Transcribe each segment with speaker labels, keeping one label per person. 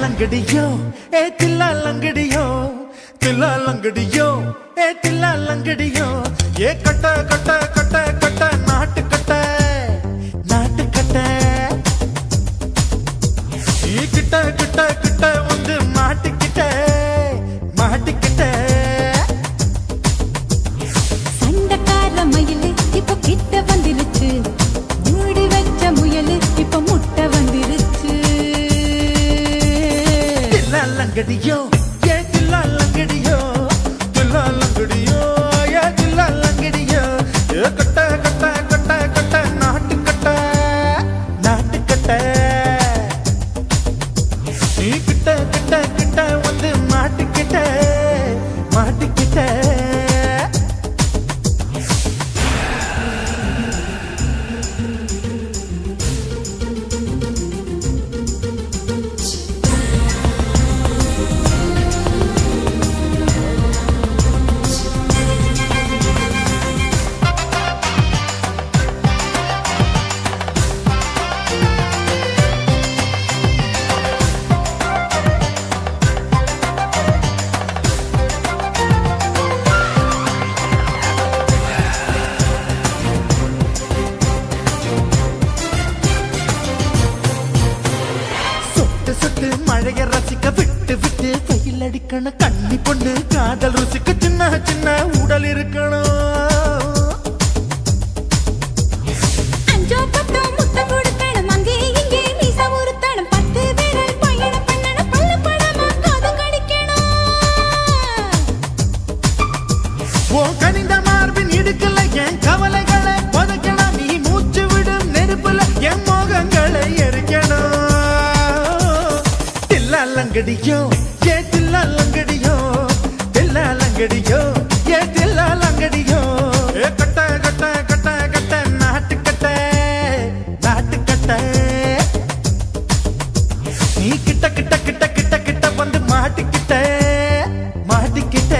Speaker 1: लंगड़ियो ए तिल्ला लंगड़ियो तिल्ला लंगड़ियो ए तिल्ला लंगड़ियो ये cut cut cut cut नाट cut ये kit kit kit வந்து மாட்டிக்கிட்ட
Speaker 2: சண்டக்கார மயிலு இப்ப கிட்ட வந்துருச்சு மூடி வச்ச முயலு இப்ப முட்டை வந்துருச்சு
Speaker 1: लंगड़ियो ये दिल्ला लंगड़ियो ये दिल्ला लंगड़ियो ये कट्टा कट्टा कट्टा कट्टा नाट कट्टा நீ கிட்ட கிட்ட கிட்ட வந்து மாட்டிக்கிட்ட மழைய ரசிக்க விட்டு விட்டு வெயில் அடிக்கணும் கண்ணி பொண்ணு காதல் ருசிக்க சின்ன சின்ன உடல் இருக்கணும்
Speaker 2: அஞ்சோ பத்தோ முத்தம் கொடுக்கணும் அங்கே இங்கே மீசா உருத்தணும் 10 பேரல் பயணம் பண்ணணும் பல்ல படமா காது கடிக்கணும்
Speaker 1: ஓ கனிந்த மார்பின் இடுக்கல என் கவலைகளை புதைக்கணும் நீ மூச்சு விடும் நெருப்புல என் மோகங்களை எரிக்கணும் தில்லாலங்கடியோ ஏ தில்லாலங்கடியோ தில்லாலங்கடியோ ஏ தில்லாலங்கடியோ ஏ கட்ட கட்ட கட்ட கட்ட நாட்டுக்கட்ட நாட்டுக்கட்ட நீ கிட்ட கிட்ட கிட்ட கிட்ட கிட்ட வந்து மாட்டிக்கிட்ட மாட்டிக்கிட்ட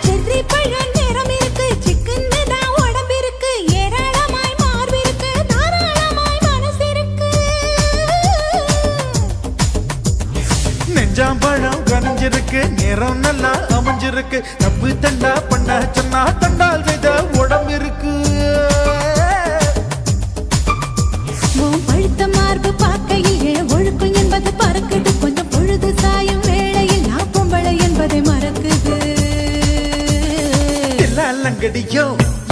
Speaker 2: செர்ரி பழம் நிறம் இருக்கு சிக்குன்னு தான் உடம்பு இருக்கு ஏராளமாய் மார்பு இருக்கு தாராளமாய் மனசு இருக்கு
Speaker 1: நெஞ்சாம்பழம் கனிஞ்சிருக்கு நிறம் நல்லா அமைஞ்சிருக்கு தப்பு தண்டா பண்ண சொன்னா தண்டால் செய்த உடம்பு இருக்கு
Speaker 2: உன் பழுத்த மார்பு பார்க்கையில் என் ஒழுக்கம் என்பது பறக்குது கொஞ்சம் பொழுது சாயும் வேளையில் நான் பொம்பளை என்பதை மறக்குது
Speaker 1: தில்லாலங்கடியோ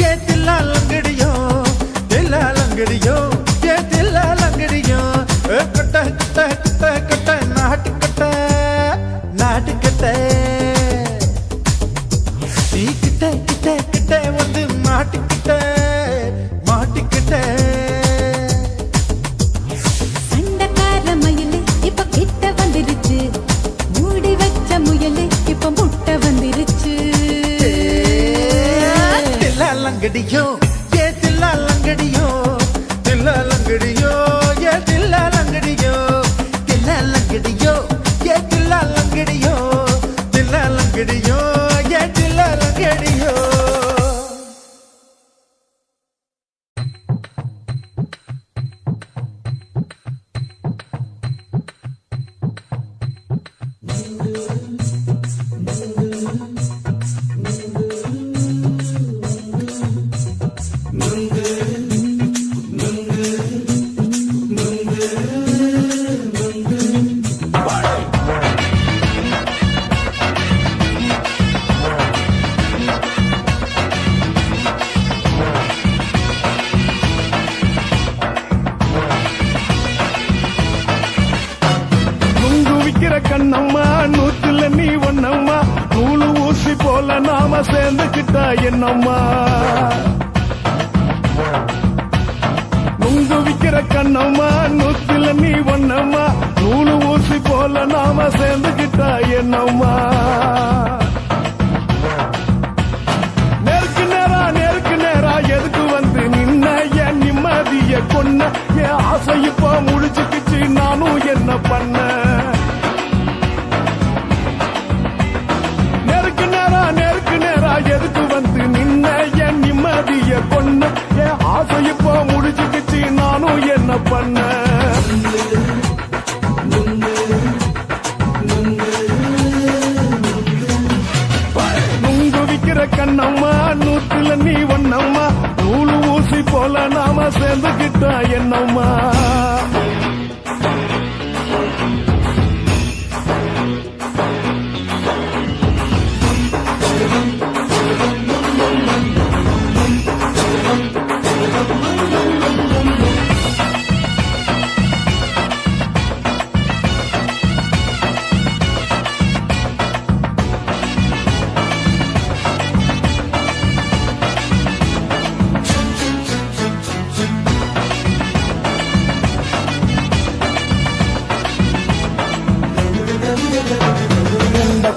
Speaker 1: ஏ தில்லாலங்கடியோ தில்லாலங்கடியோ ஏ தில்லாலங்கடியோ கட்ட கட்ட கட்ட கட்ட நாட்டுக்கட்ட நாட்டுக்கட்ட நீ கிட்ட கிட்ட கிட்ட வந்து மாட்டிக்கிட்ட மாட்டிக்கிட்ட
Speaker 2: சண்டைக்கார மயிலு இப்ப கிட்ட வந்துருச்சு மூடி வச்ச முயலு இப்ப முட்டை வந்துருச்சு
Speaker 1: தில்லாலங்கடியோ ஏ தில்லாலங்கடியோ தில்லாலங்கடியோ ஏ தில்லாலங்கடியோ தில்லாலங்கடியோ ஏ தில்லாலங்கடியோ தில்லாலங்கடியோ ஏ தில்லாலங்கடியோ
Speaker 3: நுங்கு விக்கிற கண்ணம்மா நூத்துல நீ ஒன்னம்மா நூலு ஊசி போல நாம சேர்ந்துக்கிட்டா என்னம்மா நுங்கு விக்கிற கண்ணம்மா நூத்துல நீ ஒன்னம்மா நூலு ஊசி போல நாம சேர்ந்துக்கிட்டா என்னம்மா நேருக்கு நேரா எதுக்கு வந்து நின்ன என் நிம்மதிய கொன்ன என் ஆசை இப்ப முடிச்சுக்கிச்சு நானும் என்ன பண்ண நேருக்கு நேரா எதுக்கு வந்து நின்ன என் நிம்மதிய கொன்ன என் ஆசை இப்ப முடிச்சுக்கிச்சு நானும் என்ன பண்ண நுங்கு விக்கிற கண்ணம்மா நூத்துல நீ ஒன்னம்மா நூலு ஊசி போல நாம சேர்ந்துக்கிட்டா என்னம்மா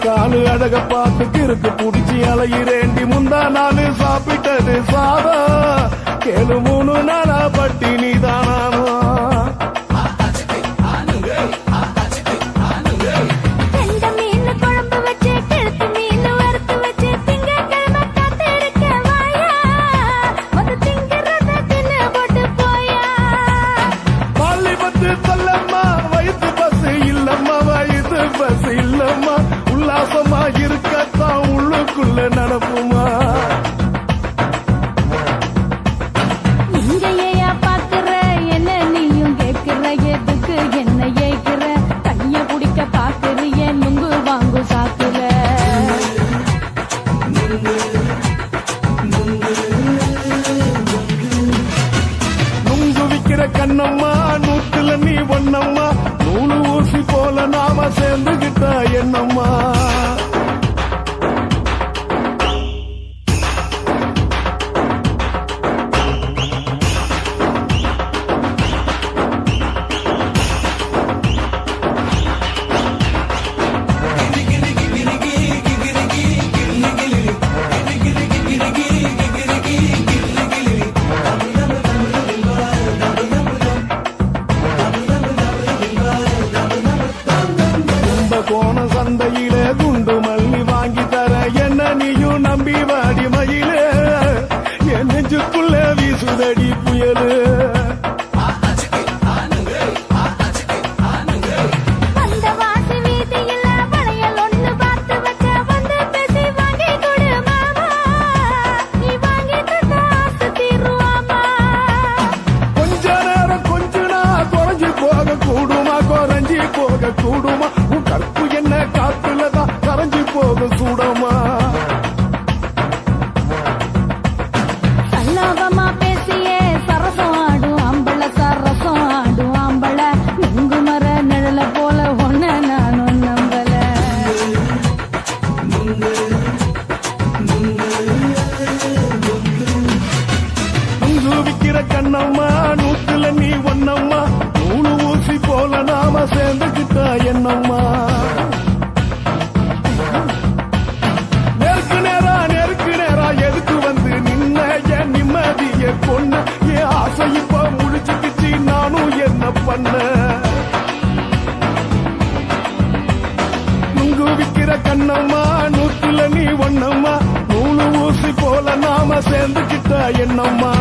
Speaker 3: காலு அழக பார்த்து கிறுக்கு புடிச்சு அலையிறேண்டி முந்தா நாலு சாப்பிட்டது சாதம் கேளு 3 நாளா பட்டினி தானாமா
Speaker 2: கெண்ட மீன் குழம்பு வச்சு கெளுத்து மீன் வறுத்து வச்சு திங்கட்கிழமை காத்திருக்க வாயா வந்து திங்கிறத தின்னு போட்டு போயா
Speaker 3: வாலிப விக்கிற கண்ணம்மா நூத்துல நீ ஒண்ணம்மா நூலு ஊசி போல நாம சேர்ந்துகிட்டா என்னம்மா கோண சந்தையில குண்டு மல்லி வாங்கி தர என்ன நீயும் நம்பி வாடி மயிலே என் நெஞ்சுக்குள்ள வீசுதடி புயலு
Speaker 2: அந்த வாசி வீதியில வளையல் ஒண்ணு பார்த்து வச்ச வந்து பேசி வாங்கி கொடு மாமா நீ வாங்கி தந்த ஆசை தீருவாமா
Speaker 3: கொஞ்ச நேரம் கொஞ்ச நாள் குறைஞ்சி போக கூடுமா குறைஞ்சி போக கூடுமா உன் கற்பு என்ன காத்துலதான் கரைஞ்சி போக சூடமா
Speaker 2: சல்லாபமா பேசியே சரசம் ஆடும் அம்பள சரசம் ஆடும் அம்பள நுங்குமர நிழல போல ஒன்ன நானும் நம்பல
Speaker 3: நுங்கு விக்கிற கண்ணம்மா நூத்துல நீ ஒண்ணம்மா நூலு ஊசி போல நாம சேர்ந்துகிட்டா என்னம்மா நெருக்கு நேரா எதுக்கு வந்து நின்ன என் நிம்மதிய கொன்ன என் ஆசை இப்ப முடிச்சுக்கிச்சு நானும் என்ன பண்ண நுங்கு விக்கிற கண்ணம்மா நூத்துல நீ ஒண்ணம்மா நூலு ஊசி போல நாம சேர்ந்துகிட்டா என்னம்மா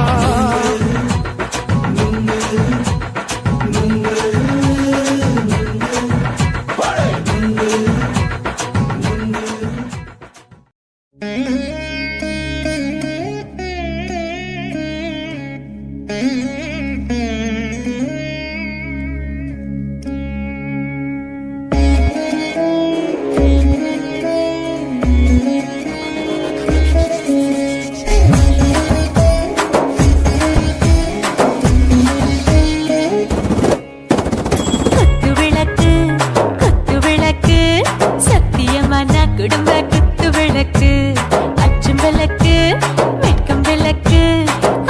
Speaker 2: குடும்ப குத்து விளக்கு அச்சும் விளக்கு வெட்கம் விளக்கு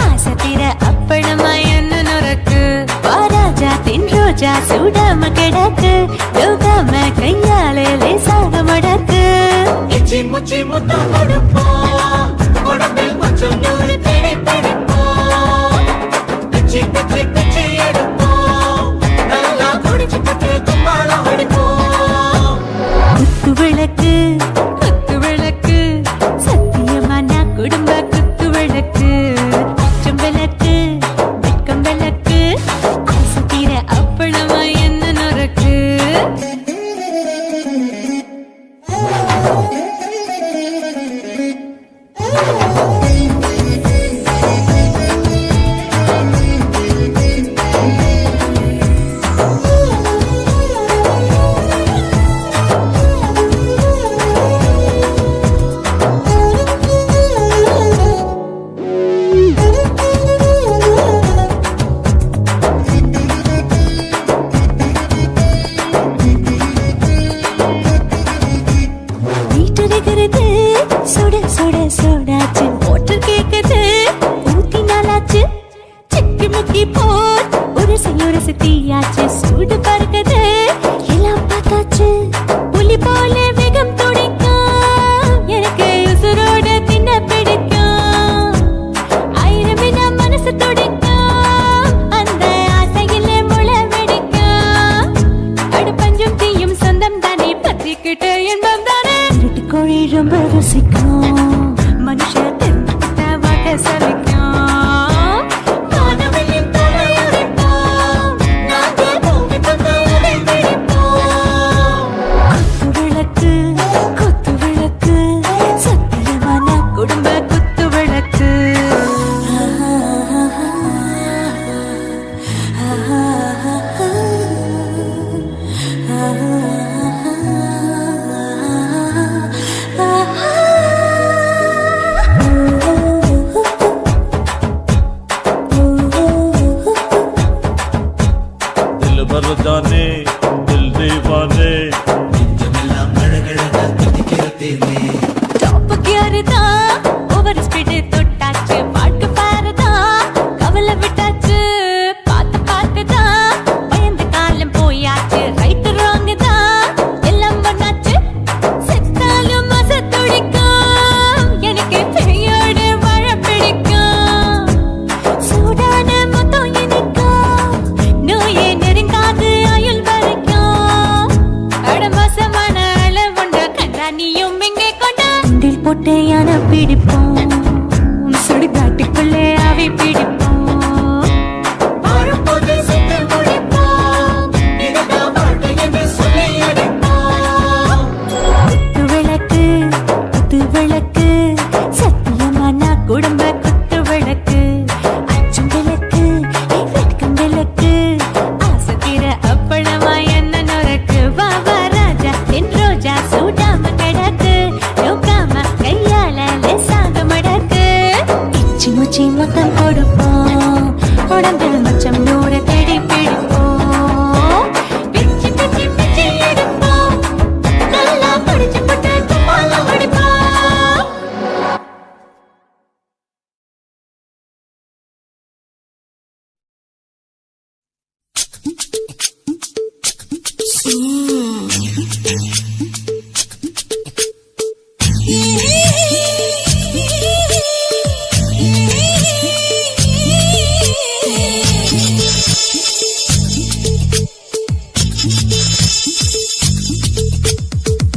Speaker 2: ஆசை தீர அப்பளமா என்ன நுறக்கு வாராஜா தின் ரோஜா சூடாம கிடக்கு யோகாம கையாலே லேசாக மடக்கு
Speaker 4: இச்சி முச்சி முத்தம் கொடுப்போம் உடம்பில் கொஞ்சம் நூறு தேடி பிடிப்போம் பிச்சி பிச்சி பிச்சி எடுப்போம் நல்லா குடிச்சு பட்டு கும்பாலம் அடிப்போம்
Speaker 2: குத்து விளக்கு குத்து விளக்கு சத்தியமான குடும்ப குத்து விளக்கு அச்சும் விளக்கு வெட்கம் விளக்கு ஆசை தீர அப்பளமா என்ன நுறக்கு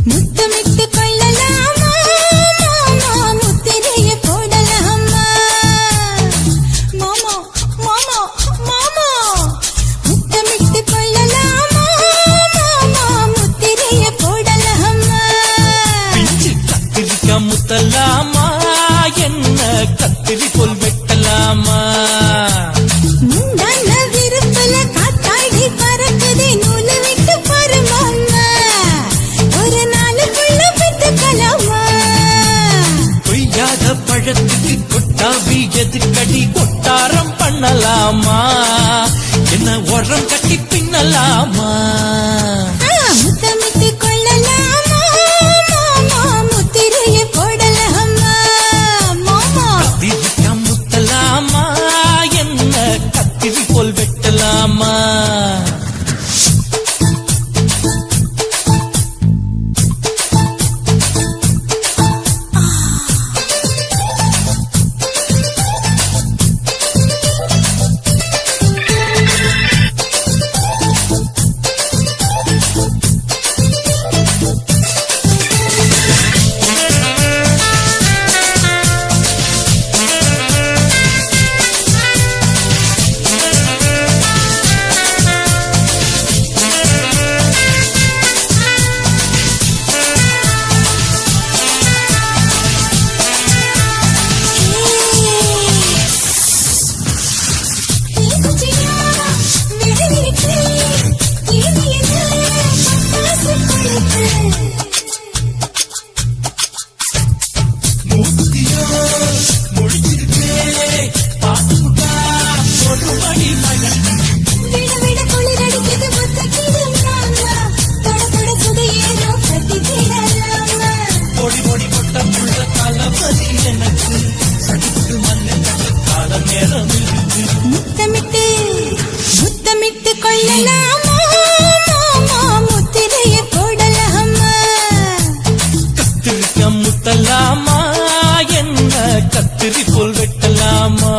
Speaker 2: முத்தமிட்டு கொள்ளலாமா மாமா முத்திரைய போடலாமா மாமா மாமா மாமா முத்தமிட்டு கொள்ளலாமா மாமா முத்திரைய போடலாமா
Speaker 5: பிஞ்சு கத்திரிக்கா முத்தலாமா என்ன கத்திரி போல் வெட்டலாமா
Speaker 2: முந்தான விருப்பல காத்தாடி பறக்குதே நூலை விட்டு பருமாமா ஒரு நாளுக்குள்ள பெற்றுக்கலாமா
Speaker 5: கொய்யாத பழத்துக்கு கொட்டாவி எதுக்கடி கொட்டாரம் பண்ணலாமா என்ன உரம் கட்டி பின்னலாமா
Speaker 2: முத்தமிட்டு கொள்ளலாமா மாமா முத்திரைய போடலாமா மாமா
Speaker 5: கத்திரிக்கா முத்தலாமா என்ன கத்திரி போல் வெட்டலாமா
Speaker 2: முத்தமிட்டு முத்தமிட்டு கொள்ளலாமா மாமா முத்திரைய போடலாமா
Speaker 5: கத்திரிக்கா முத்தலாமா என்ன கத்திரி போல் வெட்டலாமா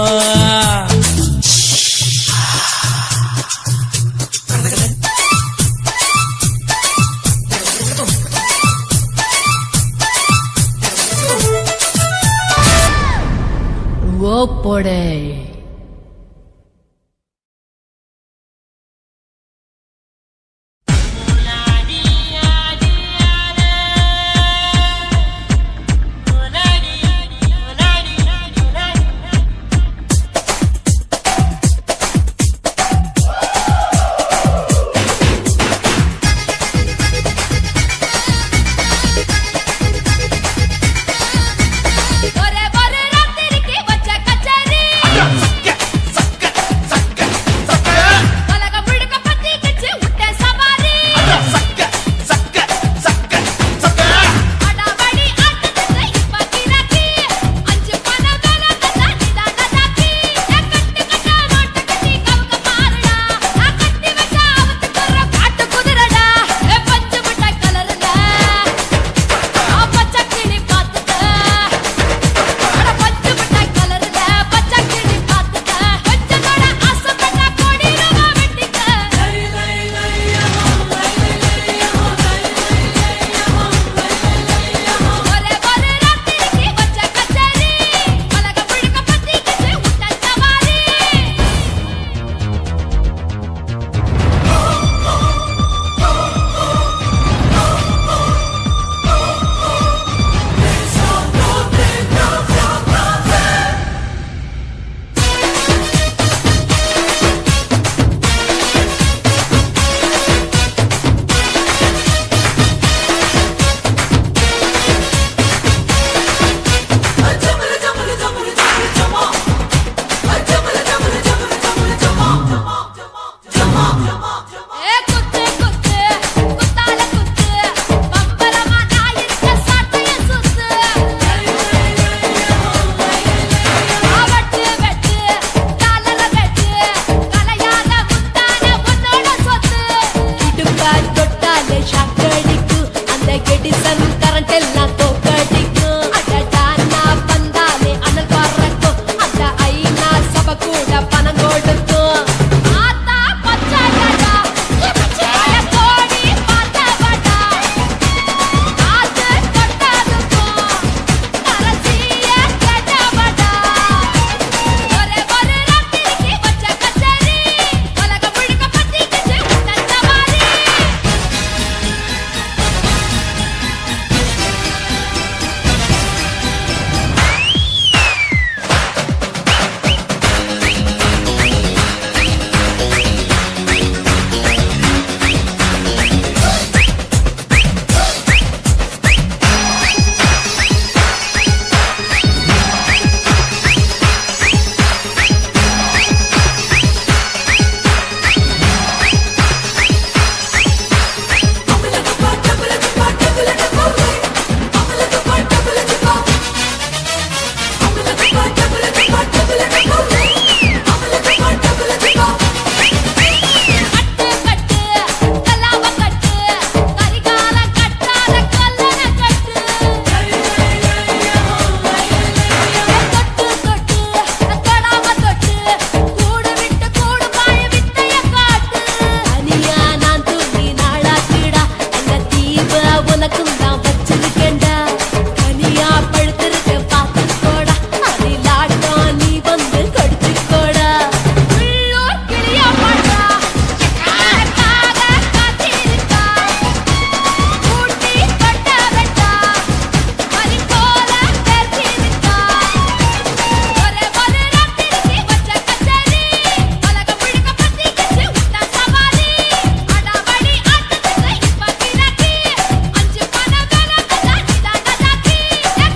Speaker 6: ஓ போடே
Speaker 2: ஒரே ஒரு ராத்திரிக்கு வச்ச கச்சேரி எல்லாம் தோக்கடிக்கும் அடடா நான் வந்தாலே அனல் பறக்கும் அந்த ஐநா சபை கூட பணம் கொடுக்கும் ஆத்தா பச்சைடா பச்சைய கோடி பார்த்தவடா ஆத்து கொட்டதுக்கும் கரசிய கேட்டவடா ஒரே ஒரு ராத்திரிக்கு வச்ச கச்சேரி உலக முழுக்க பத்திக்கிச்சு உன்னன் சவாரி கட்டு கட்டு கல்லாவ கட்டு கரிகால கட்டார கல்லன கட்டு தொட்டு தொட்டு தொடாம தொட்டு கூடு விட்டு கூடு பாய வித்தைய காட்டு தனியா நான் தூங்கி நாளாச்சுடா அந்த தீப உனக்கும் தான் வச்சிருக்கேன்டா தனியா படுத்திருக்க பார்த்துக்கோடா அதிலாட்டம் நீ வந்து கடிச்சுக்கோடா உள்ளூர் கிளியா பாட்டா எனக்காக காத்திருக்கா ஊட்டி கொட்ட வெட்டா மணி போல பேசிருக்கா ஒரே ஒரு ராத்திரிக்கு வச்ச கச்சேரி உலக முழுக்க பத்திக்கிச்சு உன்னன் சவாரி அடாவடி ஆட்டத்துக்கு இப்ப கிராக்கி அஞ்சு பண வேலைக்கெல்லாம் நீதான் நல்லாக்கி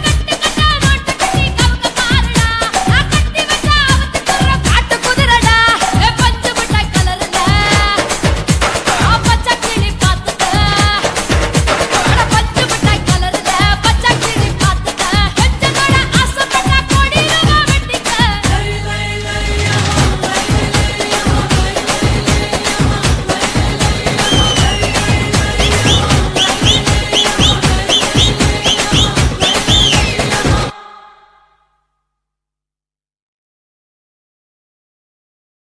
Speaker 2: கட்டு கட்டா நோட்டு கட்டி கவுக்க பாருடா நான் கட்டி வச்ச அவத்துக்குற காட்டு குதிரடா பஞ்சு மிட்டாய் கலருல பச்சை கிளி பார்த்துக்க பஞ்சு மிட்டாய் கலருல பச்சை கிளி பார்த்துக்க கொஞ்சமோட ஆசைப்பட்ட கொடியில வெட்டிக்க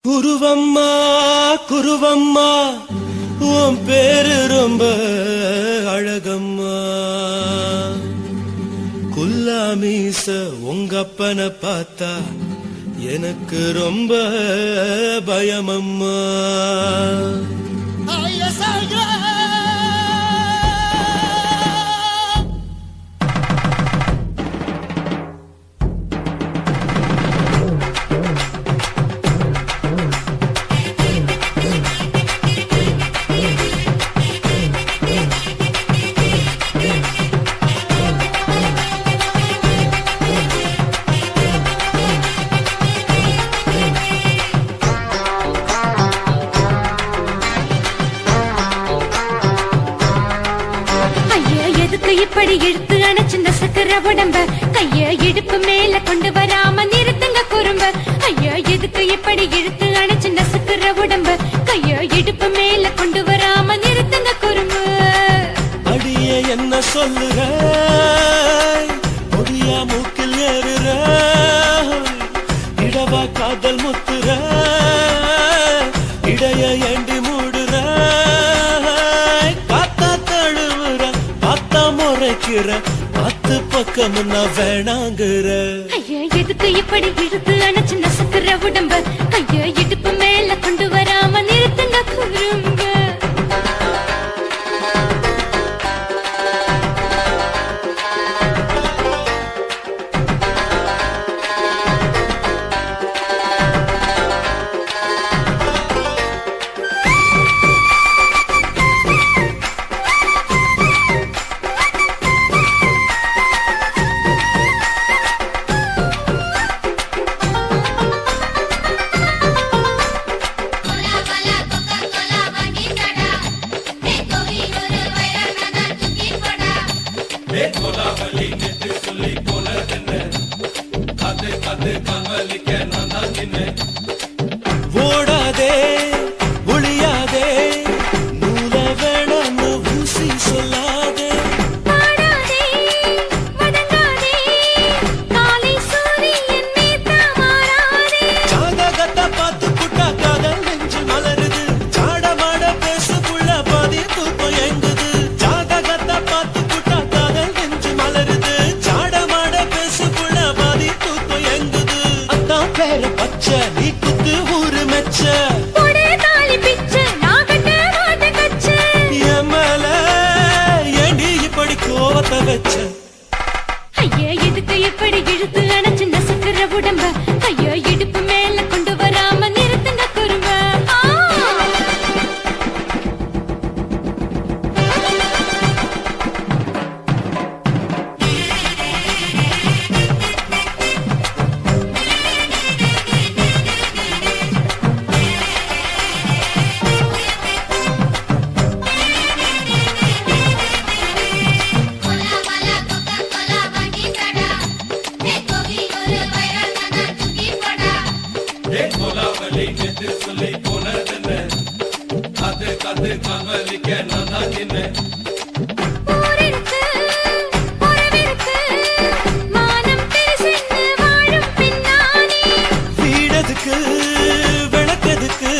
Speaker 5: குருவம்மா குருவம்மா உன் பேரு ரொம்ப அழகம்மா குல்லாமீச உங்க அப்பனை பார்த்தா எனக்கு ரொம்ப பயமம்மா
Speaker 2: ஐயா எதுக்கு இப்படி இழுத்து அணைச்சிருந்த சக்கர உடம்ப கைய இடுப்பு மேல கொண்டு வராம நிறுத்துங்க குறும்ப ஐயா எதுக்கு இப்படி இழுத்து அணைச்சிருந்த சக்கர உடம்ப கைய இடுப்பு மேல கொண்டு வராம நிறுத்துங்க குறும்பு
Speaker 5: அடியே என்ன சொல்லுற முடியா மூக்கில் ஏறுற இடவா காதல் முத்துற இடைய ஏண்டி மூடுற காத்தா தழுவுற பார்த்தா முறைக்கிற பத்து பக்கம் நான் வேணாங்குற
Speaker 2: ஐயா எதுக்கு இப்படி இழுத்து அணைச்சிருந்த சக்கர உடம்ப கைய இடுப்பு மேல கொண்டு வராம நிறுத்துங்க குறும்ப ஊரிருக்கு, உறவிருக்கு, மானம் பெருசென்று வாழும் பின்னானே.
Speaker 5: வீடதுக்கு விளக்கதுக்கு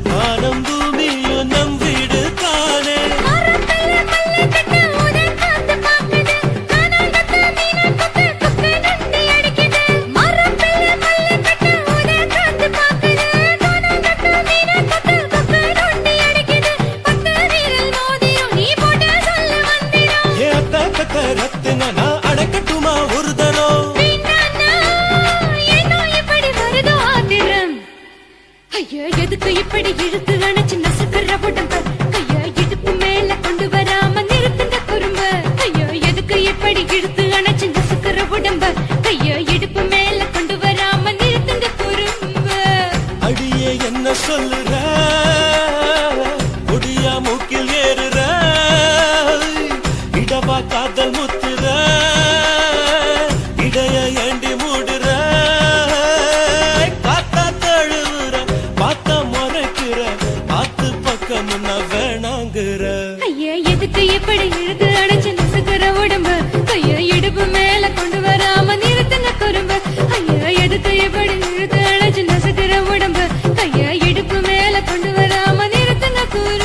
Speaker 5: வானம் பூமியும் நம் வீடு தானே.
Speaker 2: மரத்துல மல்லி கட்டு உதல் காத்து பாக்குது, கானாங்கத்து மீனாங்கத்து கொக்கு நொண்டி அடிக்குது. மரத்துல மல்லி கட்டு உதல் காத்து பாக்குது, கானாங்கத்து மீனாங்கத்து கொக்கு நொண்டி அடிக்குது. பத்து விரல் மோதிரம் நீ போட்டு சொல்ல வந்திடும்.
Speaker 5: ஏ அத்த கத்த ரத்தின நான் அடக்கட்டுமா ஒரு தரம்.
Speaker 2: வேண்டாண்ணா, ஏனோ இப்படி வருதோ ஆத்திரம். ஐயா, எதுக்கு இப்படி இழுத்து அணைச்சு நசுக்குற உடம்ப? ஐயா, இடுப்பு மேல கொண்டு வராம நிறுத்துங்க குறும்ப. ஐயா, எதுக்கு இப்படி இழுத்து அணைச்சு நசுக்குற உடம்ப? ஐயா, இடுப்பு மேல கொண்டு வராம நிறுத்துங்க குறும்ப.
Speaker 5: அடியே என்ன சொல்லுற, முடியா மூக்கில் ஏறுற, இடவா காதல் முத்துற, இடைய ஏண்டி மூடுற, காத்தா தழுவுற, பார்த்தா முறைக்கிற, ஆத்து பக்கம் நான் வேணாங்குற.
Speaker 2: ஐயா, எதுக்கு இப்படி இழுத்து அணைச்சு நசுக்குற உடம்ப? ஐயா, இடுப்பு மேல கொண்டு வராம நிறுத்துங்க குறும்ப. ஐயா, எதுக்கு இப்படி இழுத்து அணைச்சு நசுக்குற உடம்ப? ஐயா, இடுப்பு மேல கொண்டு வராம நிறுத்துங்க குறும்ப.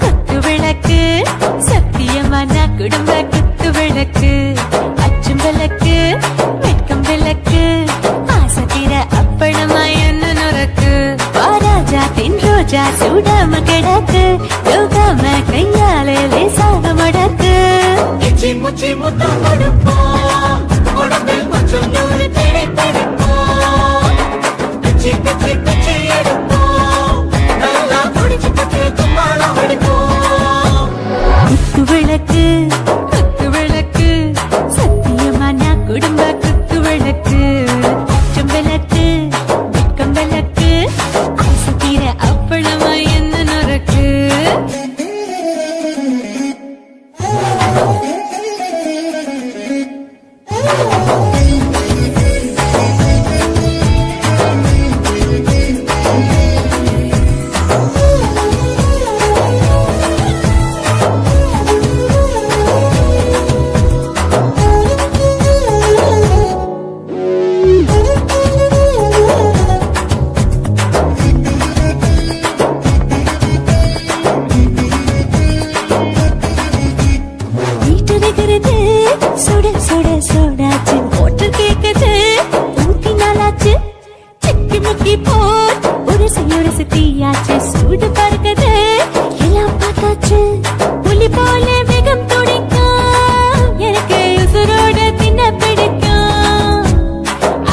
Speaker 2: குத்து விளக்கு, சத்தியமான குடும்ப குத்து விளக்கு, அச்சும் விளக்கு, வெட்கம் விளக்கு, ஆசத்திர அப்பளமா என்ன நுறக்கு, வாராஜாத்தின் ரோஜா சூடாம கிடக்கு, யோகாம கையாலே லேசாக மடக்கு.
Speaker 4: எச்சி முச்சி முத்தம் கொடுப்போம், உடம்பில் கொஞ்சம் நூறு தேடி பிடிப்போம். பிச்சி பிச்சி பிச்சி எடுப்போம், நல்லா குடிச்சு பட்டு கும்மாளம் அடிப்போம்.
Speaker 2: குத்து விளக்கு, குத்து விளக்கு, சத்தியமான குடும்ப குத்து விளக்கு, அச்சும் விளக்கு, வெட்கம் விளக்கு, ஆசத்திர அப்பளமா என்ன நுறக்கு. வீட்டுகிறது சுட சுட சூடாச்சு, ஓட்டு கேக்குது ஊத்தி நாளாச்சு, சிக்கி முக்கி போர் உரசு தீயாச்சு, சூடு பறக்குது எல்லாம் பார்த்தாச்சு, புலி போல வேகம் துடிக்கும், எனக்கு உசுரோட தின்ன பிடிக்கும்,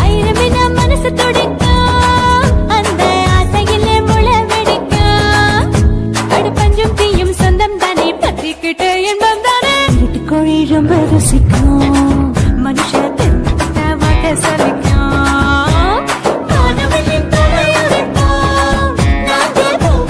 Speaker 2: ஆயிரம் என மனசு துடிக்கும், அந்த ஆசையிலே முளை வெடிக்கும், அடுப்பஞ்சும் தீயும் சொந்தம் தானே, பத்திக்கிட்டு இன்பம் தானே, வீட்டுக்கோழி ரொம்ப ருசிக்கும், மனுஷ வாட்ட சலிக்கும்,
Speaker 4: வானவெளியின் தலையெடுப்போம், நாங்கள் பூமி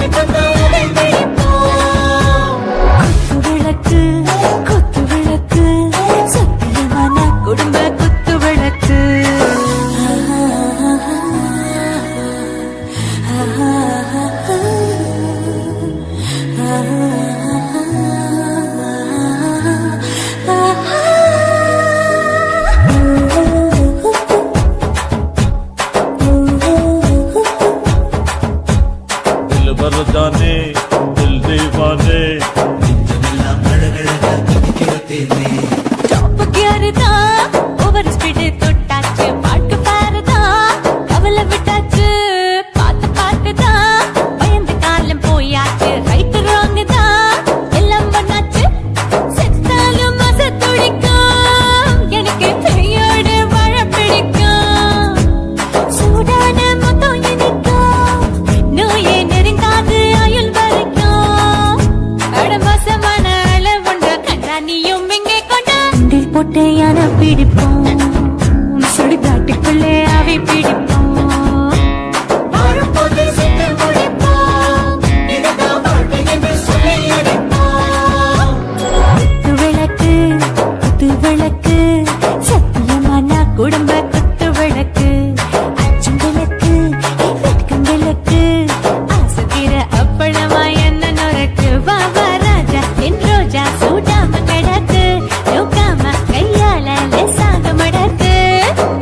Speaker 2: கட்டையான பிடிப்போம் சுடுகாட்டுக்குள்ளே அவை பிடிப்போம்
Speaker 4: வரும்போது சிட்டு முடிப்போம் இதுதான் வாழ்க்கை என்று சொல்லி அடிப்போம்
Speaker 2: குத்து விளக்கு சத்தியமான குடும்ப குத்து விளக்கு அச்சும் விளக்கு வெட்கம் விளக்கு ஆசுகிற அப்பளமா என்ன நொறக்கு வாவா ராஜா என் ரோஜா சூடாம கிடக்கு யோகாம கையால லேசாக மடக்கு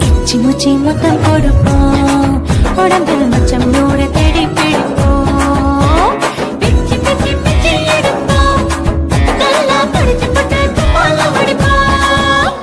Speaker 2: இச்சி முச்சி மொத்தம் கொடுப்போம் உடம்பில் மச்சம் நூறு தேடி பிடிப்போம் பிச்சி பிச்சி பிச்சி எடுப்போம் நல்லா படிச்சு போட்டு துப்பால முடிப்போம்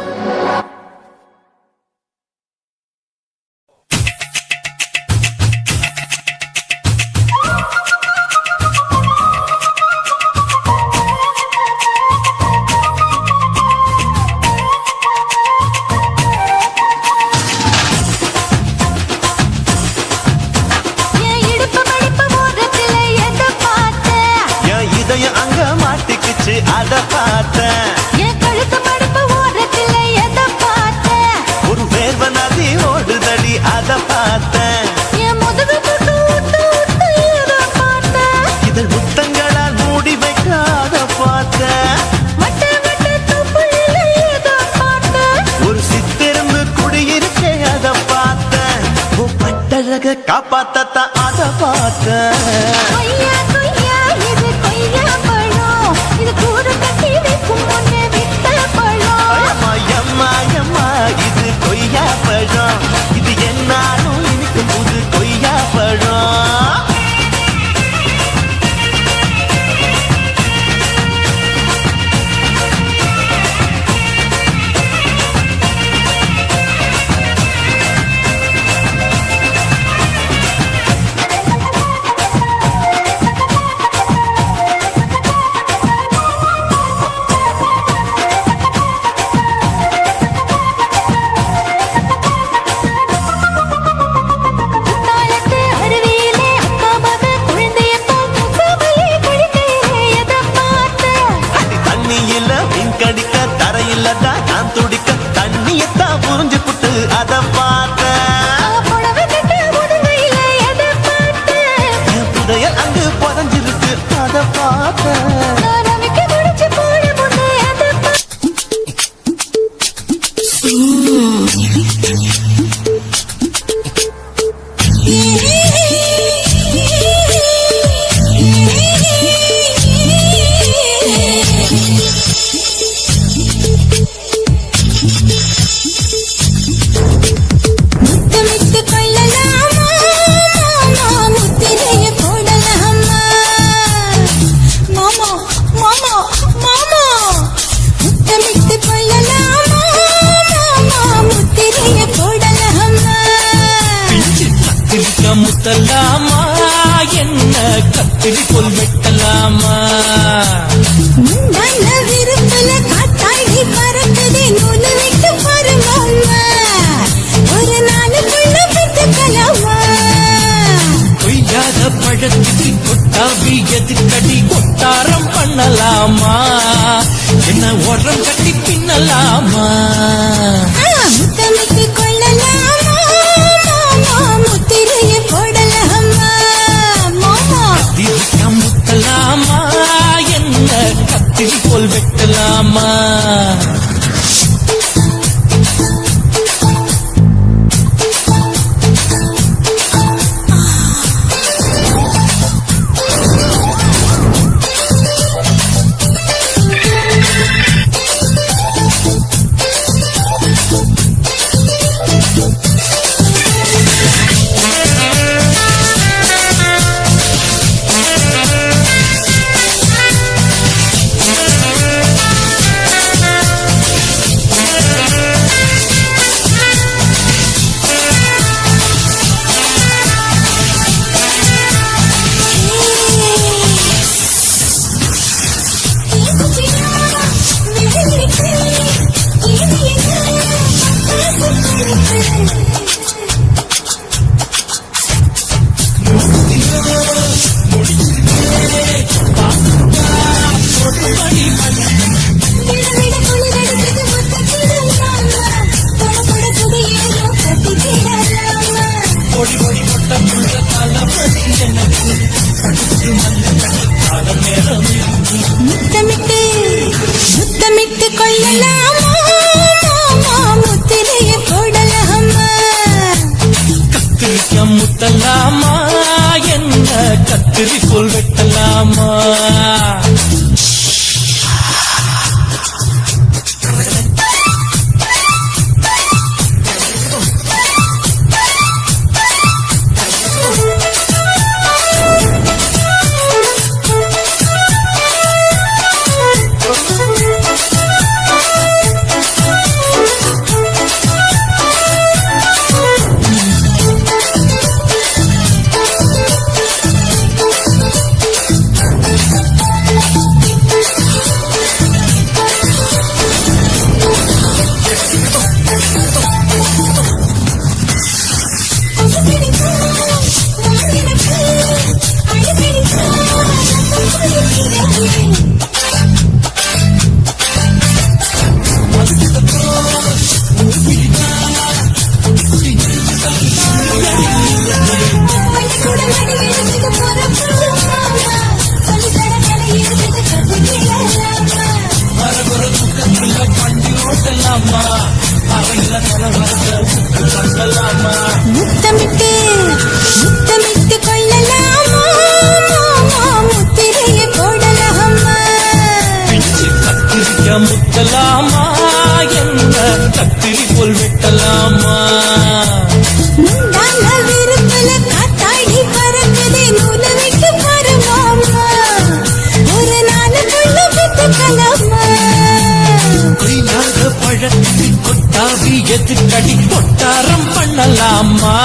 Speaker 2: என் இடுப்பு மடிப்பு ஓரத்துல எதை பார்த்தேன்
Speaker 5: என் இதயம் அங்க மாட்டிக்கிச்சு அத பார்த்தேன்
Speaker 2: என் கழுத்து மடிப்பு ஓரத்துல எதை பார்த்தேன்
Speaker 5: ஒரு வேர்வ நதி ஓடுதடி அத பார்த்தேன்
Speaker 2: என் முதுகு தொட்டு ஊத்து ஊத்து எதை பார்த்தேன்
Speaker 5: இதழ் முத்தங்களால் மூடி வைக்காத பார்த்தேன்
Speaker 2: வட்ட வட்ட தொப்புளில எதை பார்த்தேன்
Speaker 5: ஒரு சித்திரம்பு குடியிருக்கே அத பார்த்தேன் உன் பட்டழக காப்பாத்தத்தான் அத பார்த்தேன்
Speaker 2: கொய்யா கொய்யா இது கொய்யா பழம் இது கூறு கட்டி வைக்கும் முன்னே விட்ட பழம்
Speaker 5: அம்மா எம்மா எம்மா இது கொய்யா பழம் இது என்னாலும் இனிக்கும் புது கொய்யா பழம்
Speaker 2: தாளத்து அருவியிலே அக்கா மக குழந்தைய போல் முகமலே கழிக்கையிலே எதை பார்த்தேன்
Speaker 5: அடி தண்ணியில மீன் கடிக்க தரையில தான் நான் துடிக்க தண்ணியத்தான் புரிஞ்சு புட்டு அத பார்த்தேன்
Speaker 2: புடவை கட்ட முதுகையில எதை பார்த்தேன்
Speaker 5: என் புதையல் அங்கு புதஞ்சிருக்கு அத பார்த்தேன்
Speaker 2: நான் ரவிக்கு முடிச்சு போட முன்னே எதை முத்தமிட்டு கொள்ளலாமா மாமா முத்திரைய போடலாமா மாமா மாமா மாமா முத்தமிட்டு கொள்ளலாமா மாமா முத்திரைய போடலாமா
Speaker 6: கத்திரிக்க முத்தலாமா என்ன கத்திரி கொல் வெட்டலாமா
Speaker 2: நல்ல விருப்பல காத்தாடி பறக்குதே நூலு விட்டு பாருமாமா ஒரு நாளுக்குள்ள பெற்றுக்கலாமா
Speaker 6: கொய்யாத பழத்துக்கு கொட்டாவி எதுக்கடி கொட்டாரம் பண்ணலாமா என்ன உரம் கட்டி பின்னலாமா
Speaker 2: முத்தமிட்டு கொள்ளலாமா மாமா முத்திரைய போடலாமா மாமா
Speaker 6: கத்திரிக்க முத்தலாமா என்ன கத்திரி கொல் வெட்டலாமா
Speaker 2: முத்தமிட்டு முத்தமிட்டு கொள்ளலாமா முத்திரைய போடலாமா
Speaker 6: கத்திரிக்க முத்தலாமா என்ன கத்திரி போல் வெட்டலாமா
Speaker 2: முத்தமிட்டு முத்தமிட்டு கொள்ளலாமா முத்திரைய போடலாமா
Speaker 6: கத்திரிக்க முத்தலாமா என்ன கத்திரி போல் வெட்டலாமா
Speaker 2: முந்தான விருப்பல காத்தாடி பறக்குதே நூலை விட்டு பரமாமா ஒரு நாளுக்குள்ள விட்டுக்கலாமா
Speaker 6: கொய்யாத பழத்துக்கு கொட்டாவி எதுக்கடி கொட்டாரம் பண்ணலாமா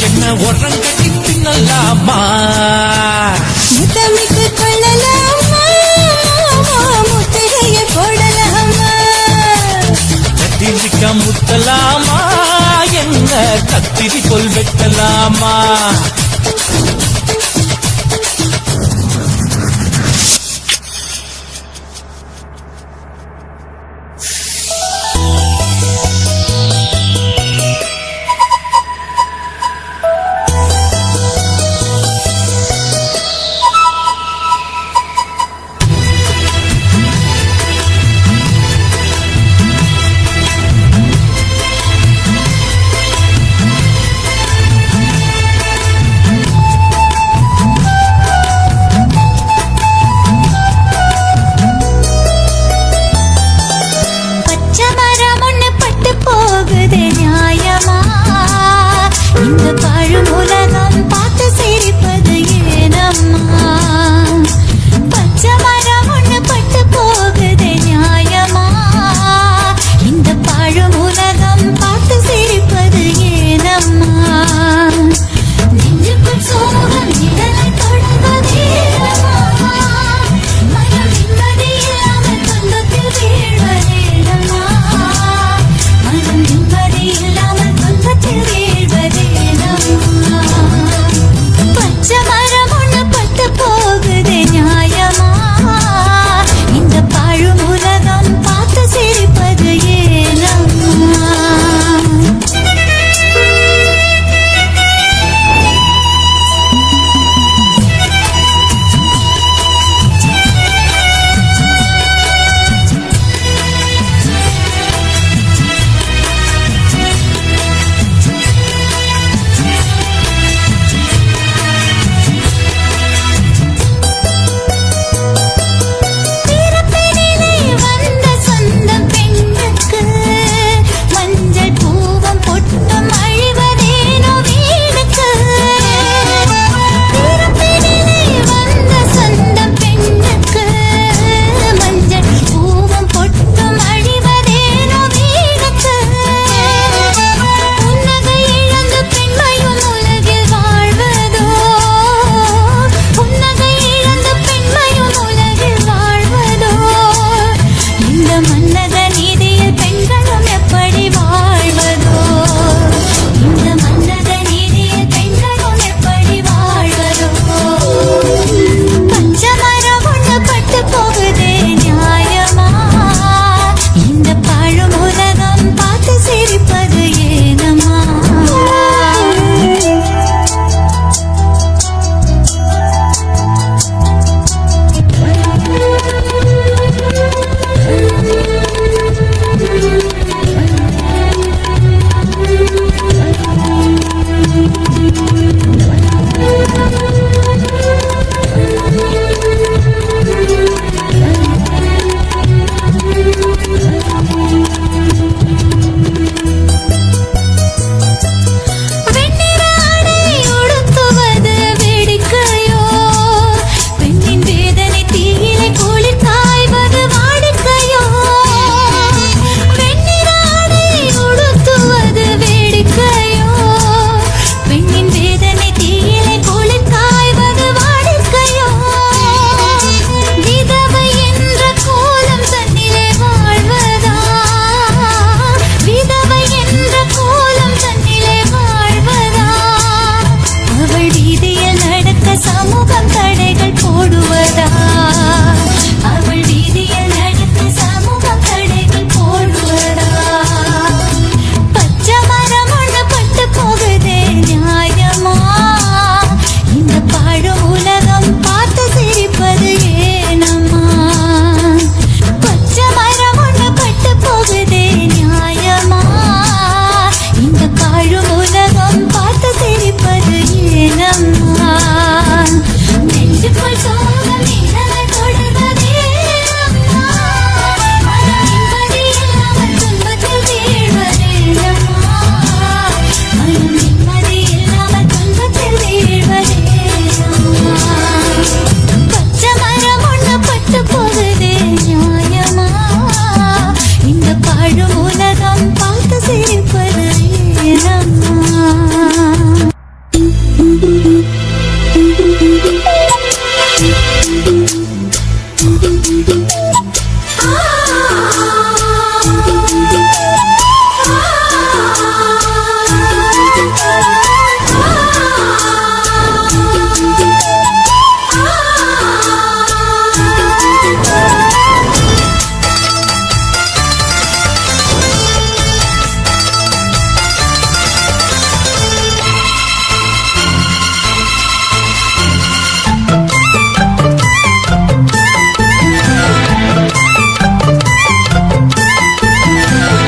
Speaker 6: என்ன உரங்கட்டி தின்னலாமா
Speaker 2: முத்தமிட்டு கொள்ளலாமா முத்திரைய போடலாமா
Speaker 6: கத்திரிக்க முத்தலாமா என்ன கத்திரி போல் வெட்டலாமா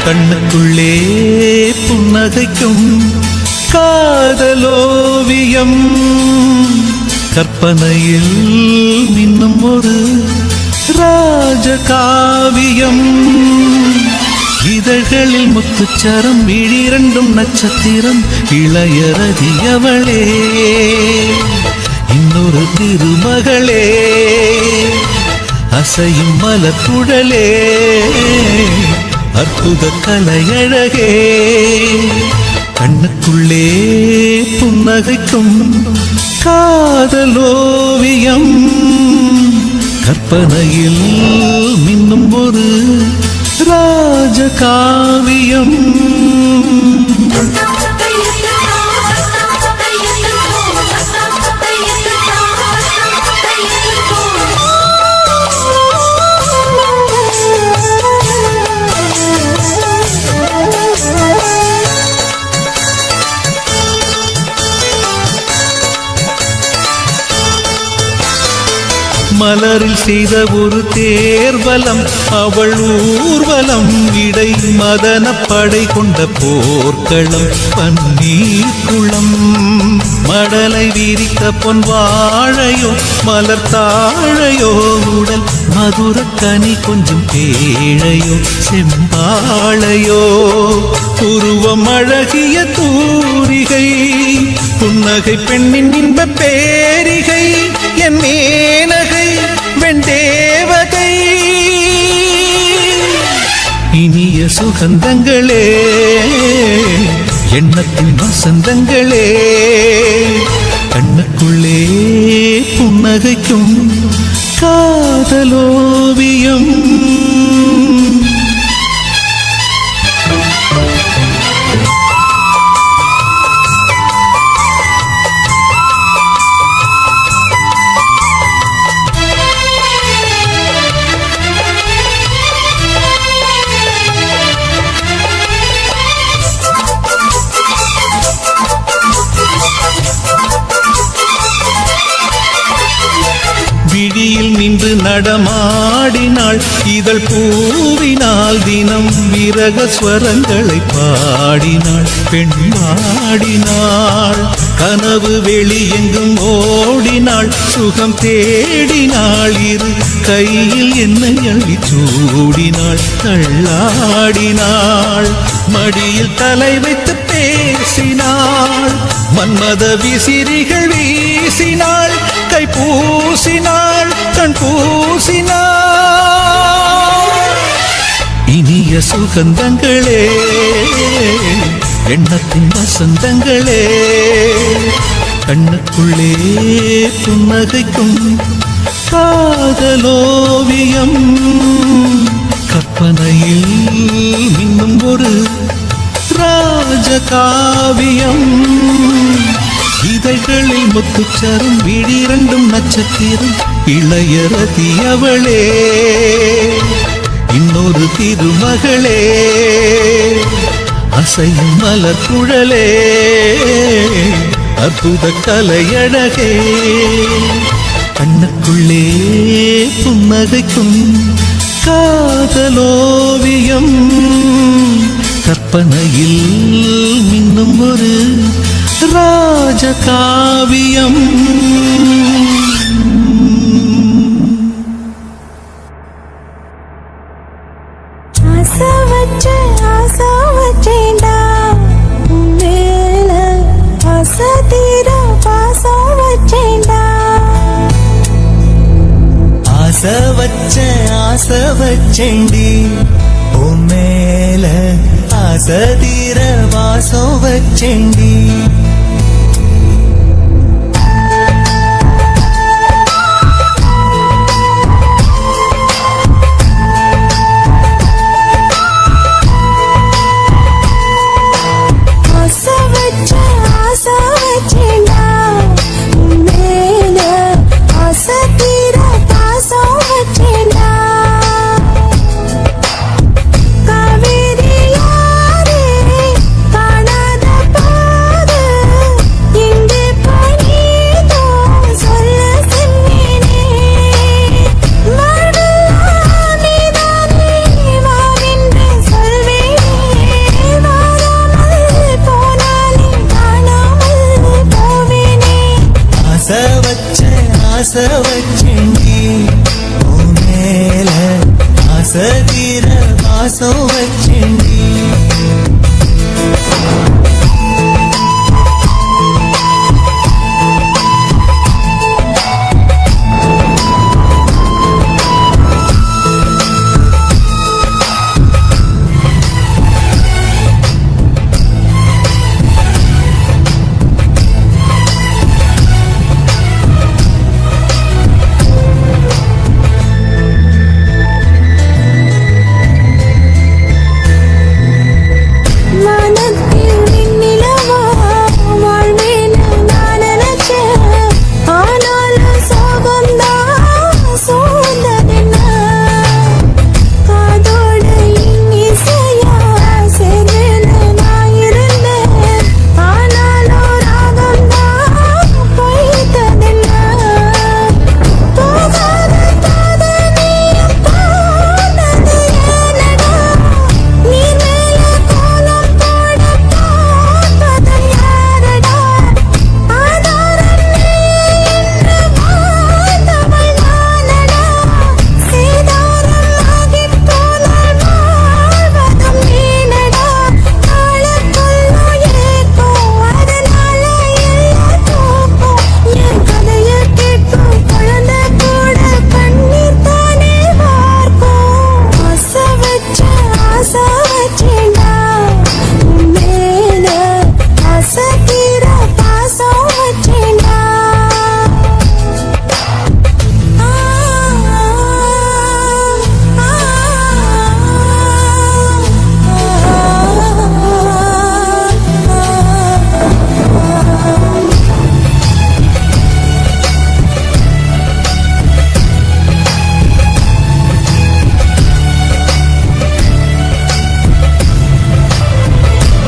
Speaker 6: கண்ணுக்குள்ளே புன்னகைக்கும் காதலோவியம் கற்பனையில் மின்னும் ஒரு ராஜகாவியம் இதழ்களில் முத்துச்சரம் விழிரண்டும் நட்சத்திரம் இளையரதியவளே இன்னொரு திருமகளே அசையும் மலக்குழலே அற்புத கலையழகே கண்ணுக்குள்ளே புன்னகைக்கும் காதலோவியம் கற்பனையில் மின்னும் ஒரு ராஜகாவியம் மலரில் செய்த ஒரு தேர்வலம் அவள் ஊர்வலம் இடை மதன படை கொண்ட போர்க்களம் பன்னீர் குளம் மடலை விரித்த பொன் வாழையோ மலர் தாழையோ உடல் மதுர கனி கொஞ்சம் பேழையோ செம்பாழையோ உருவம் அழகிய தூரிகை புன்னகை பெண்ணின் இன்ப பேரிகை என் மேனகை வெண்டேவகை இனிய சுகந்தங்களே எண்ணத்தின் வசந்தங்களே கண்ணுக்குள்ளே புன்னகைக்கும் காதலோவியம் விழியில் நின்று நடமாடினாள் இதழ் பூவினால் தினம் விரக ஸ்வரங்களை பாடினாள் பெண்மாடினாள் கனவு வெளியெங்கும் ஓடினாள் சுகம் தேடினாள் இரு கையில் என்னை அள்ளி சூடினாள் தள்ளாடினாள் மடியில் தலை வைத்து பேசினாள் மன்மத விசிறிகள் வீசினாள் கை பூசினாள் கண் பூசினாள் இனிய சுகந்தங்களே எண்ணத்தின் வசந்தங்களே கண்ணுக்குள்ளே புன்னகைக்கும் காதலோவியம் கற்பனையில் இன்னும் ஒரு ராஜகாவியம் இதழ்களில் முத்துச்சரம் விழிரண்டும் நட்சத்திரம் இளையரதியவளே இன்னொரு திருமகளே அசையும் மலர் குழலே அற்புத கலையழகே கண்ணுக்குள்ளே புன்னகைக்கும் காதலோவியம் கற்பனையில் மின்னும் ஒரு ராஜகாவியம்
Speaker 7: ஆசை வச்சேண்டா மேல ஆசை தீர பாசம் வச்சேண்டா
Speaker 5: ஆசை வச்சேண்டி உன் மேல ஆசை தீர வாசம் வச்சேண்டி
Speaker 7: காவேரி யாரே காணாத
Speaker 6: ஆசை வச்சேண்டி உன் மேல ஆசை தீர பாசம் வச்சேண்டி
Speaker 7: வானத்தில் விண்ணிலவா வாழ்வேன்னு நான் நினைச்சேன். ஆனாலும் சோகம்தான் சூழ்ந்ததென்ன? காதோடு இன்னிசையா சேர்வேன்னு நான் இருந்தேன். ஆனாலும் ராகம்தான் பொய்த்ததென்ன? போகாத பாதை நீயும் போனது ஏனடா? நீர் மேல கோலம் போட பார்ப்பதன் யாரடா? ஆதாரம் நீ என்று வாழ்ந்தவள் நானடா. சேதாரமாகிப் போனால் வாழ்வதும் நீனடா. ஆளுக்குள்ளும் ஏக்கம், அதனால எல்லாம் தூக்கம். என் கதையை கேட்கும் குழந்தை கூட கண்ணீர் தானே வார்க்கும். ஆசை வச்சேன்டா உன் மேல ஆசை தீர பாசம் வச்சேன்டா.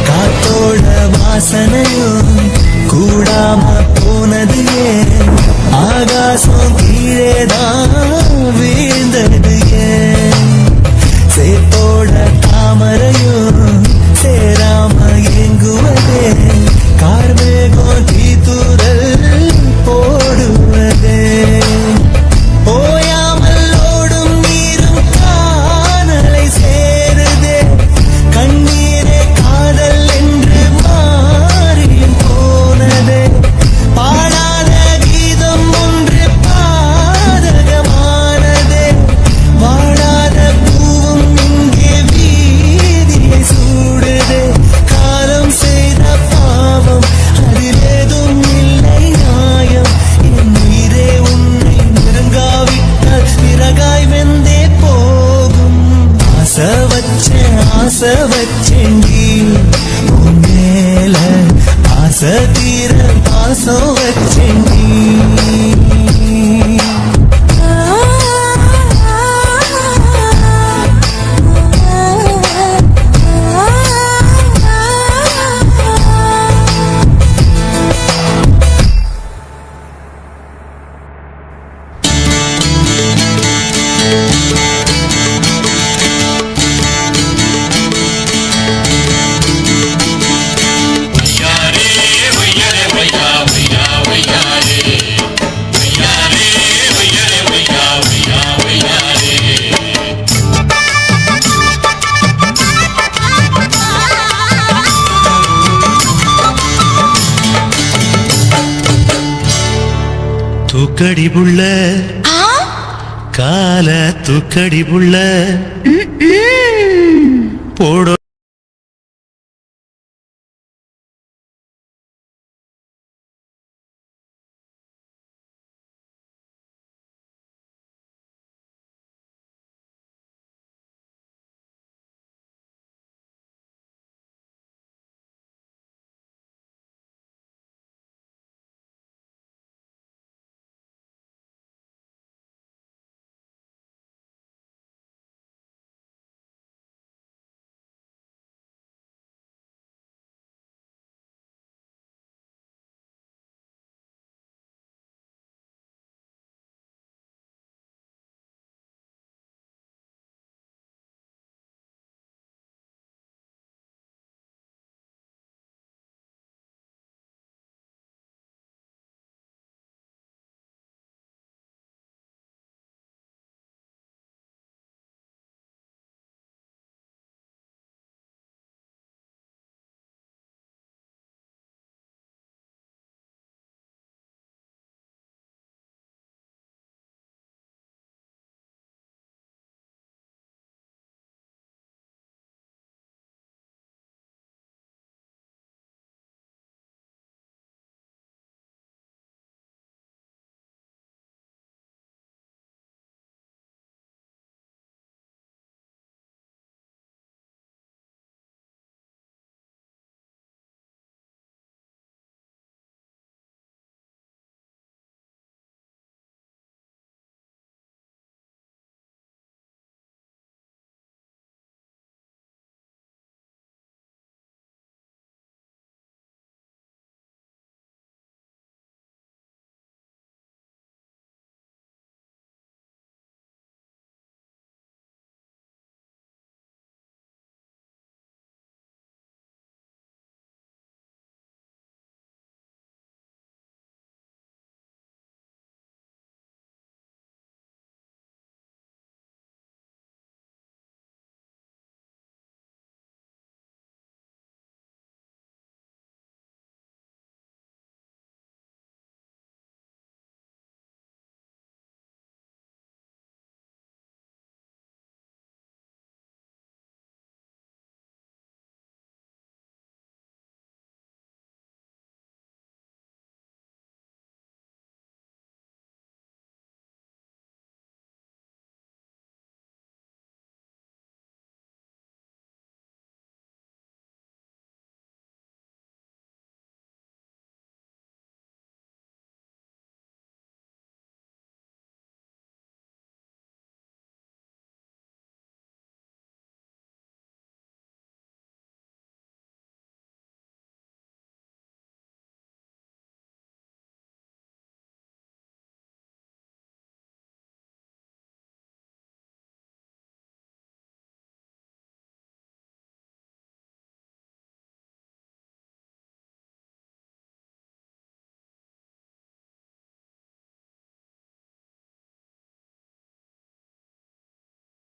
Speaker 6: காத்தோட வாசனையும் கூடாம போனது ஏன்? ஆகாசம் கீழேதான் வீழ்ந்தது ஏன்? சேத்தோட தாமரையும் சேராம எங்குவதே? கார்மேகம் தீத்துரல் போடுவதே? ஓயாமல் ஓடும் நீரும் காணலை சேருதே. கண்ணீரே காதல் என்று மாறியும் போனதே. பாடாத கீதம் ஒன்று பாதகமானதே. வாடாத பூவும் இங்கே வீதியை சூடுதே. காலம் செய்த பாவம் அதிலேதும் இல்லை நியாயம். என் உயிரே உன்னை நெருங்காவிட்டால் விறகாய் வெந்தே போகும். ஆசை வச்சேன்டி உன் மேல ஆசை தீர பாசம் வச்சேன்டி. தூக்கடி புள்ள கால தூக்கடி புள்ள போடோ